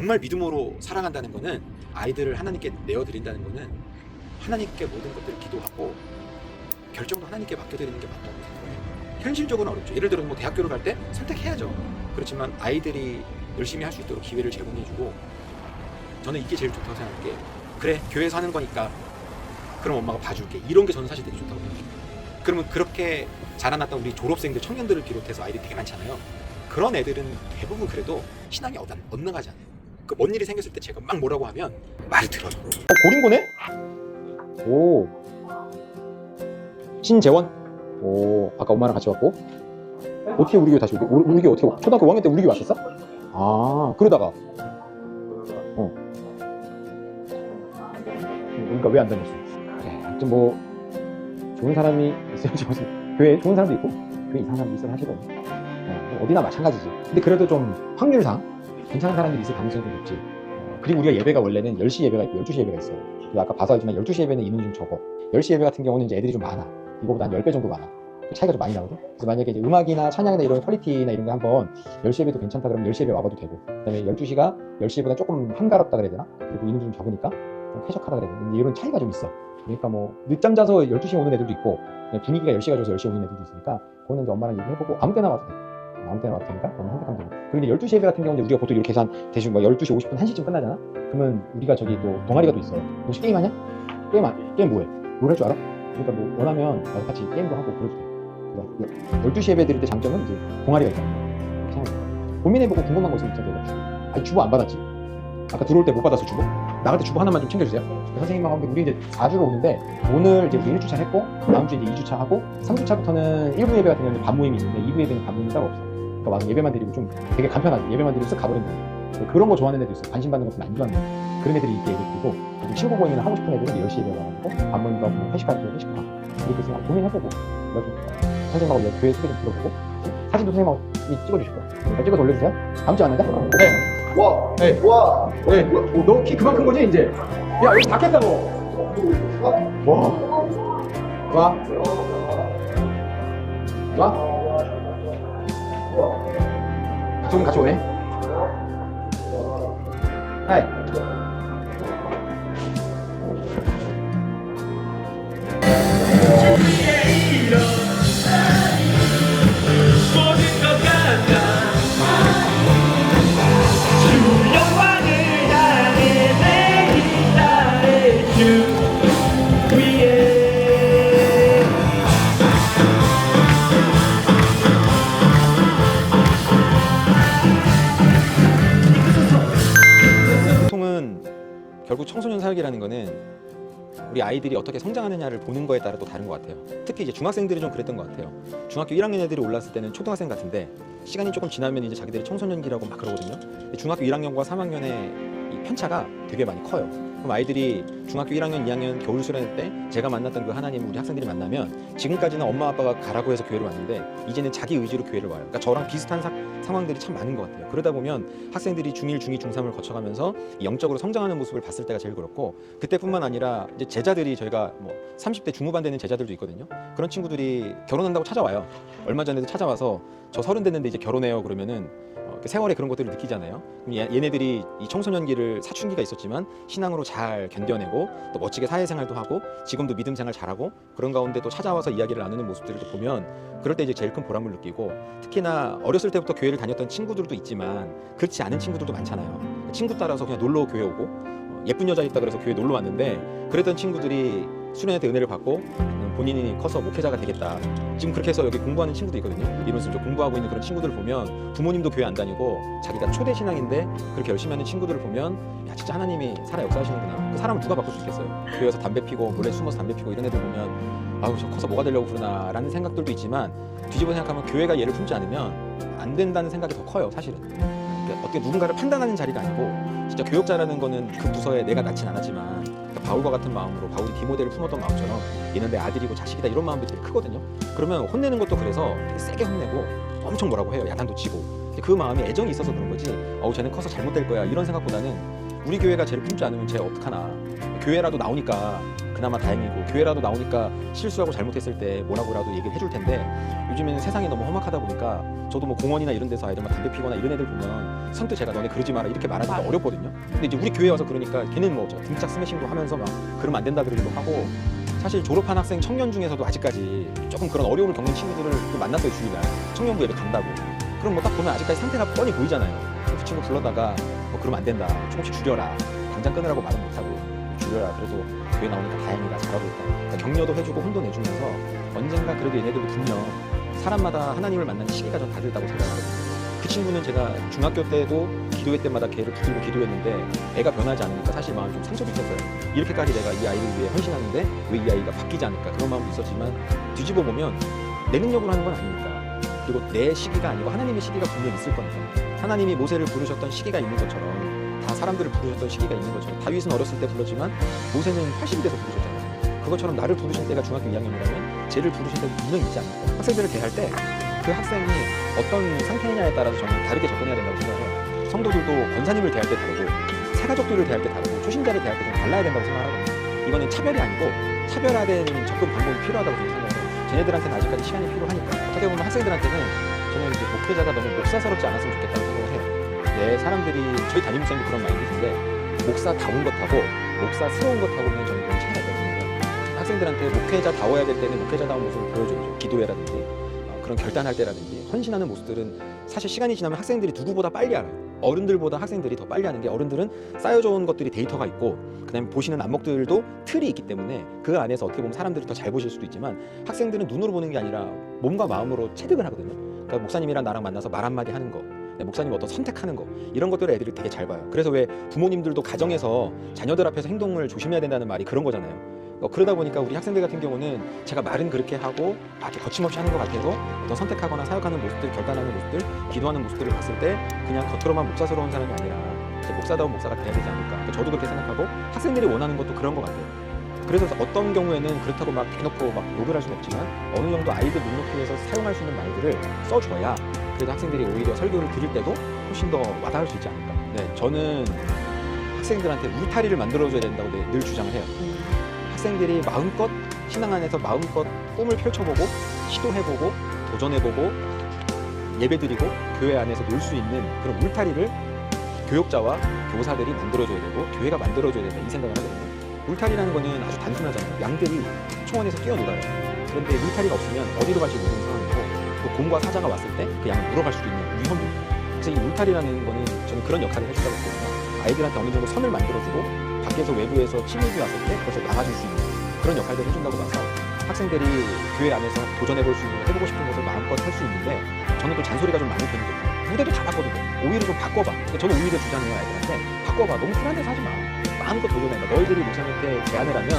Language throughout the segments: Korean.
정말 믿음으로 살아간다는 거는, 아이들을 하나님께 내어드린다는 거는 하나님께 모든 것들을 기도하고 결정도 하나님께 맡겨드리는 게 맞다고 생각해요. 현실적으로는 어렵죠. 예를 들어 대학교를 갈 때 선택해야죠. 그렇지만 아이들이 열심히 할 수 있도록 기회를 제공해주고, 저는 이게 제일 좋다고 생각하는 게, 그래 교회에서 하는 거니까 그럼 엄마가 봐줄게, 이런 게 저는 사실 되게 좋다고 생각해요. 그러면 그렇게 자라났던 우리 졸업생들, 청년들을 비롯해서 아이들이 되게 많잖아요. 그런 애들은 대부분 그래도 신앙이 엇나가지 않아요. 뭔 일이 생겼을 때 제가 막 뭐라고 하면 말을 들어요. 고린고네? 오. 신재원? 오, 아까 엄마랑 같이 왔고. 어떻게 우리 교회 다시 오게? 우리 교회 어떻게, 초등학교 5학년 때 우리 교회 왔었어? 아, 그러다가. 그러니까 왜 안 다녔어? 그래, 아무튼 뭐, 좋은 사람이 있어야지. 무슨, 교회에 좋은 사람도 있고, 교회 이상한 사람도 있어야 사실은. 어디나 마찬가지지. 근데 그래도 좀 확률상 괜찮은 사람들이 있을 가능성이 좀 높지. 그리고 우리가 예배가 원래는 10시 예배가 있고 12시 예배가 있어요. 그래서 아까 봐서 알지만 12시 예배는 인원이 좀 적어. 10시 예배 같은 경우는 이제 애들이 좀 많아. 이거보다 한 10배 정도 많아. 차이가 좀 많이 나거든. 그래서 만약에 이제 음악이나 찬양이나 이런 퀄리티나 이런 거 한번 10시 예배도 괜찮다 그러면 10시 예배 와봐도 되고, 그 다음에 12시가 10시 예배보다 조금 한가롭다 그래야 되나? 그리고 인원이 좀 적으니까 좀 쾌적하다 그래야 되나? 이런 차이가 좀 있어. 그러니까 뭐 늦잠 자서 12시에 오는 애들도 있고, 분위기가 10시가 좋아서 10시에 오는 애들도 있으니까, 그거는 이제 엄마랑 얘기해보고 아무 때나 와도 돼. 아무 때나 와도 되니까 그건 선택하면 되고. 그리고 이제 12시 예배 같은 경우는 우리가 보통 이렇게 계산 대충 뭐 12시 50분 1시쯤 끝나잖아. 그러면 우리가 저기 또 동아리가 또 있어. 혹시 게임 하냐? 게임 뭐해? 뭘 할 줄 알아? 그러니까 뭐 원하면 나도 같이 게임도 하고 그래도 돼. 12시 예배 드릴 때 장점은 이제 동아리가 있잖아. 고민해보고 궁금한 거 있으면 진짜 연락 주고. 아니 주보 안 받았지? 아까 들어올 때 못 받았어 주보? 나갈 때 주보 하나만 좀 챙겨주세요. 선생님하고 하는데 우리 이제 4주로 오는데, 오늘 이제 우리 1주차 했고, 다음 주에 이제 2주차 하고, 3주차부터는 1부 예배 같은 경우는 반모임이 있는데 2부 예배는 반모임이 따로 없어. 그러니까 와서 예배만 드리고 좀 되게 간편하게 예배만 드리고 쓱 가버리는 거야. 그런 거 좋아하는 애도 있어. 관심 받는 것도 안 좋아하는 애. 그런 애들이 있게 있고, 친구 모임이나 하고 싶은 애들은 10시 예배 와가지고 반모임도 하고 회식할 때 회식하고, 이렇게 해서 고민해보고, 선생님하고 교회 소개 좀 들어보고, 사진도 선생님하고 찍어주실 거야. 그러니까 찍어서 올려주세요. 다음 주에 만나자. 네. 와, 네. 와, 네. 너 키 그만 큰 거지 이제? 야 여기 다 깼다 너. 와. 와. 와. 좀 같이 오네. 하이. 보통은 결국 청소년 사역이라는 거는 우리 아이들이 어떻게 성장하느냐를 보는 거에 따라 또 다른 것 같아요. 특히 이제 중학생들이 좀 그랬던 것 같아요. 중학교 1학년 애들이 올랐을 때는 초등학생 같은데, 시간이 조금 지나면 이제 자기들이 청소년기라고 막 그러거든요. 근데 중학교 1학년과 3학년의 이 편차가 되게 많이 커요. 그럼 아이들이 중학교 1학년, 2학년 겨울 수련회 때 제가 만났던 그 하나님 우리 학생들이 만나면, 지금까지는 엄마 아빠가 가라고 해서 교회를 왔는데 이제는 자기 의지로 교회를 와요. 그러니까 저랑 비슷한 상황들이 참 많은 것 같아요. 그러다 보면 학생들이 중1, 중2, 중3을 거쳐가면서 영적으로 성장하는 모습을 봤을 때가 제일 그렇고, 그때뿐만 아니라 이제 제자들이, 저희가 뭐 30대 중후반 되는 제자들도 있거든요. 그런 친구들이 결혼한다고 찾아와요. 얼마 전에도 찾아와서 저 30 됐는데 이제 결혼해요 그러면은 세월에 그런 것들을 느끼잖아요. 그럼 얘네들이 이 청소년기를, 사춘기가 있었지만 신앙으로 잘 견뎌내고 또 멋지게 사회생활도 하고 지금도 믿음 생활 잘하고, 그런 가운데 또 찾아와서 이야기를 나누는 모습들을 또 보면, 그럴 때 이제 제일 큰 보람을 느끼고, 특히나 어렸을 때부터 교회를 다녔던 친구들도 있지만 그렇지 않은 친구들도 많잖아요. 친구 따라서 그냥 놀러 교회 오고, 예쁜 여자 있다 그래서 교회 놀러 왔는데, 그랬던 친구들이 수련회 때 은혜를 받고 본인이 커서 목회자가 되겠다, 지금 그렇게 해서 여기 공부하는 친구도 있거든요. 이러면서 공부하고 있는 그런 친구들을 보면, 부모님도 교회 안 다니고 자기가 초대 신앙인데 그렇게 열심히 하는 친구들을 보면, 야 진짜 하나님이 살아 역사하시는구나. 그 사람을 누가 바꿀 수 있겠어요. 교회에서 담배 피고 몰래 숨어서 담배 피고 이런 애들 보면, 아우 저 커서 뭐가 되려고 그러나 라는 생각들도 있지만, 뒤집어 생각하면 교회가 얘를 품지 않으면 안 된다는 생각이 더 커요 사실은. 그러니까 어떻게 누군가를 판단하는 자리가 아니고, 진짜 교역자라는 거는 그 부서에 내가 낳진 않았지만 그러니까 바울과 같은 마음으로, 바울이 디모데를 품었던 마음처럼 얘는 내 아들이고 자식이다, 이런 마음들이 되게 크거든요. 그러면 혼내는 것도 그래서 되게 세게 혼내고 엄청 뭐라고 해요. 야단도 치고. 그 마음이 애정이 있어서 그런 거지, 어우 쟤는 커서 잘못될 거야 이런 생각보다는, 우리 교회가 쟤를 품지 않으면 쟤 어떡하나, 교회라도 나오니까 그나마 다행이고, 교회라도 나오니까 실수하고 잘못했을 때 뭐라고라도 얘기를 해줄 텐데, 요즘에는 세상이 너무 험악하다 보니까 저도 뭐 공원이나 이런 데서 아이들 막 담배 피거나 이런 애들 보면 선뜻 제가 너네 그러지 마라 이렇게 말하기가 어렵거든요. 근데 이제 우리 교회 와서 그러니까 걔는 뭐 등짝 스매싱도 하면서 막 그러면 안 된다 그러기도 하고, 사실 졸업한 학생 청년 중에서도 아직까지 조금 그런 어려움을 겪는 친구들을 또 만났어요. 주일날 청년부 예배 간다고. 그럼 뭐 딱 보면 아직까지 상태가 뻔히 보이잖아요. 그 친구 불러다가 뭐 그러면 안 된다, 조금씩 줄여라, 당장 끊으라고 말은 못하고 줄여라, 그래도 교회 나오니까 다행이다, 잘하고 있다, 그러니까 격려도 해주고 혼도 내주면서 언젠가 그래도 얘네들도 분명 사람마다 하나님을 만나는 시기가 좀 다르다고 생각하거든요. 그 친구는 제가 중학교 때도 기도회 때마다 걔를 붙들고 기도했는데 애가 변하지 않으니까 사실 마음이 좀 상처도 있었어요. 이렇게까지 내가 이 아이를 위해 헌신하는데 왜 이 아이가 바뀌지 않을까, 그런 마음도 있었지만 뒤집어 보면 내 능력으로 하는 건 아니니까, 그리고 내 시기가 아니고 하나님의 시기가 분명 있을 거니까. 하나님이 모세를 부르셨던 시기가 있는 것처럼, 다 사람들을 부르셨던 시기가 있는 것처럼, 다윗은 어렸을 때 불렀지만 모세는 80이 돼서 부르셨잖아요. 그것처럼 나를 부르신 때가 중학교 2학년이라면 쟤를 부르신 때도 분명히 있지 않을까. 학생들을 대할 때 그 학생이 어떤 상태냐에 따라서 저는 다르게 접근해야 된다고 생각해요. 성도들도 권사님을 대할 때 다르고, 새가족들을 대할 때 다르고, 초신자를 대할 때 좀 달라야 된다고 생각하거든요. 이거는 차별이 아니고 차별화된 접근 방법이 필요하다고 저는 생각해요. 쟤네들한테는 아직까지 시간이 필요하니까. 어떻게 보면 학생들한테는 저는 이제 목회자가 너무 목사스럽지 않았으면 좋겠다고 생각을 해요. 내 사람들이, 저희 담임 목사님도 그런 마인드인데, 목사다운 것하고 목사스러운 것하고 그냥 저는 그런 차이가 있거든요. 학생들한테 목회자다워야 될 때는 목회자다운 모습을 보여줘야죠. 기도회라든지 그런 결단할 때라든지 헌신하는 모습들은 사실 시간이 지나면 학생들이 누구보다 빨리 알아요. 어른들보다 학생들이 더 빨리 하는 게, 어른들은 쌓여져온 것들이 데이터가 있고 그다음에 보시는 안목들도 틀이 있기 때문에 그 안에서 어떻게 보면 사람들이 더 잘 보실 수도 있지만, 학생들은 눈으로 보는 게 아니라 몸과 마음으로 체득을 하거든요. 그러니까 목사님이랑 나랑 만나서 말 한마디 하는 거, 목사님 어떤 선택하는 거, 이런 것들을 애들이 되게 잘 봐요. 그래서 왜 부모님들도 가정에서 자녀들 앞에서 행동을 조심해야 된다는 말이 그런 거잖아요. 그러다 보니까 우리 학생들 같은 경우는 제가 말은 그렇게 하고 이렇게 거침없이 하는 것 같아도 어떤 선택하거나 사역하는 모습들, 결단하는 모습들, 기도하는 모습들을 봤을 때 그냥 겉으로만 목사스러운 사람이 아니라 목사다운 목사가 돼야 되지 않을까. 그러니까 저도 그렇게 생각하고 학생들이 원하는 것도 그런 것 같아요. 그래서 어떤 경우에는 그렇다고 막 대놓고 막 욕을 할 수는 없지만 어느 정도 아이들 눈높이에서 위해서 사용할 수 있는 말들을 써줘야 그래도 학생들이 오히려 설교를 들을 때도 훨씬 더 와닿을 수 있지 않을까. 네, 저는 학생들한테 울타리를 만들어줘야 된다고 늘 주장을 해요. 학생들이 마음껏 신앙 안에서 마음껏 꿈을 펼쳐보고 시도해보고 도전해보고 예배드리고 교회 안에서 놀 수 있는 그런 울타리를 교육자와 교사들이 만들어줘야 되고 교회가 만들어줘야 된다, 이 생각을 하거든요. 울타리라는 거는 아주 단순하잖아요. 양들이 초원에서 뛰어놀아요. 그런데 울타리가 없으면 어디로 갈지 모르는 상황이고, 또 곰과 사자가 왔을 때 그 양을 물어갈 수도 있는 위험도 있고, 그래서 이 울타리라는 거는 저는 그런 역할을 해준다고 보거든요. 아이들한테 어느 정도 선을 만들어주고 밖에서 외부에서 침입이 왔을 때 그것을 막아줄 수 있는 그런 역할들을 해준다고 봐서 학생들이 교회 안에서 도전해볼 수 있는, 해보고 싶은 것을 마음껏 할 수 있는데, 저는 또 잔소리가 좀 많은 편이거든요. 무대도 다 바꿔도 돼. 오히려 좀 바꿔봐. 그러니까 저는 오히려 주장해요, 아이들한테. 바꿔봐. 너무 쿨한 데서 하지 마. 마음껏 도전해봐. 너희들이 목사님한테 제안을 하면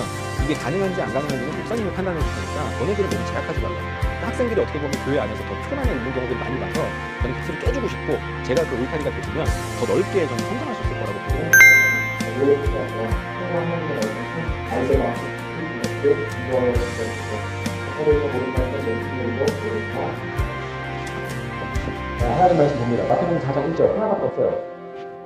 이게 가능한지 안 가능한지는 목사님이 판단해 줄 테니까 너네들은 너무 제약하지 말라. 학생들이 어떻게 보면 교회 안에서 더 피곤함에 있는 경우들을 많이 봐서 저는 그것을 깨주고 싶고, 제가 그 울타리가 되시면 더 넓게 저는 성장할 수 있을 거라고 보고. 하나님 말씀 봅니다. 마태복음 4장 1절 하나밖에 없어요.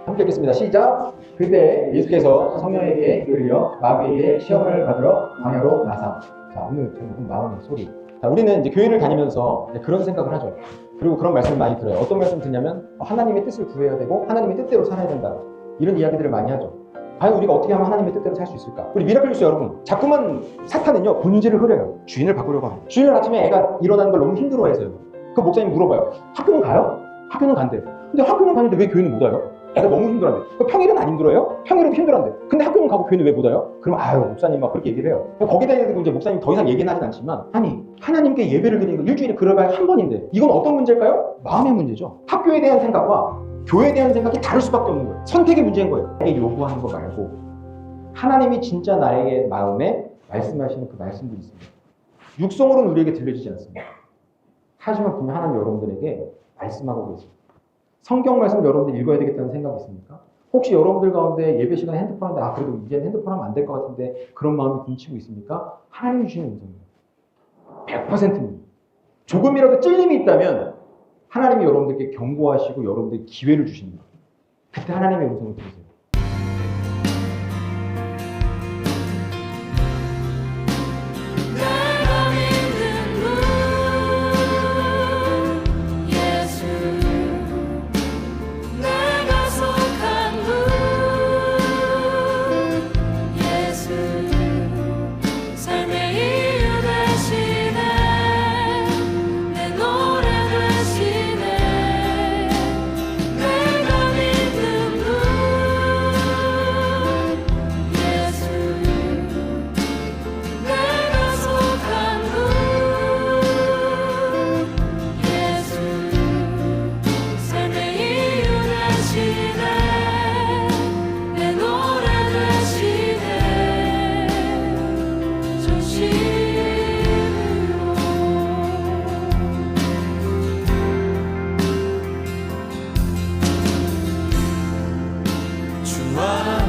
함께 읽겠습니다. 시작. 그때 예수께서 성령에게 이르려 마귀에게 시험을 받으러 광야로 나사. 자, 오늘 제목은 마음의 소리. 자, 우리는 이제 교회를 다니면서 그런 생각을 하죠. 그리고 그런 말씀을 많이 들어요. 어떤 말씀 듣냐면 하나님의 뜻을 구해야 되고 하나님의 뜻대로 살아야 된다, 이런 이야기들을 많이 하죠. 과연 우리가 어떻게 하면 하나님의 뜻대로 살 수 있을까? 우리 미라클뉴스 여러분, 자꾸만 사탄은요 본질을 흐려요. 주인을 바꾸려고 합니다. 주인을 아침에 애가 일어나는 걸 너무 힘들어해서요. 그 목사님 물어봐요. 학교는 가요? 학교는 간대. 근데 학교는 가는데 왜 교회는 못 와요? 애가 너무 힘들어한대. 평일은 안 힘들어요? 평일은 힘들어한대. 근데 학교는 가고 교회는 왜 못 와요? 그럼 아유, 목사님 막 그렇게 얘기를 해요. 거기다 대고 이제 목사님 더 이상 얘기는 하진 않지만, 아니 하나님께 예배를 드리는 거 일주일에 그러봐야 한 번인데 이건 어떤 문제일까요? 마음의 문제죠. 학교에 대한 생각과 교회에 대한 생각이 다를 수밖에 없는 거예요. 선택의 문제인 거예요. 나에게 요구하는 거 말고 하나님이 진짜 나에게 마음에 말씀하시는 그 말씀도 있습니다. 육성으로는 우리에게 들려지지 않습니다. 하지만 분명 하나님 여러분들에게 말씀하고 계십니다. 성경 말씀 여러분들 읽어야 되겠다는 생각이 있습니까? 혹시 여러분들 가운데 예배 시간에 핸드폰 하는데 그래도 이제는 핸드폰 하면 안 될 것 같은데 그런 마음이 굶치고 있습니까? 하나님이 주시는 음성입니다. 100%입니다. 조금이라도 찔림이 있다면 하나님이 여러분들께 경고하시고 여러분들께 기회를 주십니다. 그때 하나님의 음성을 들으세요. 주와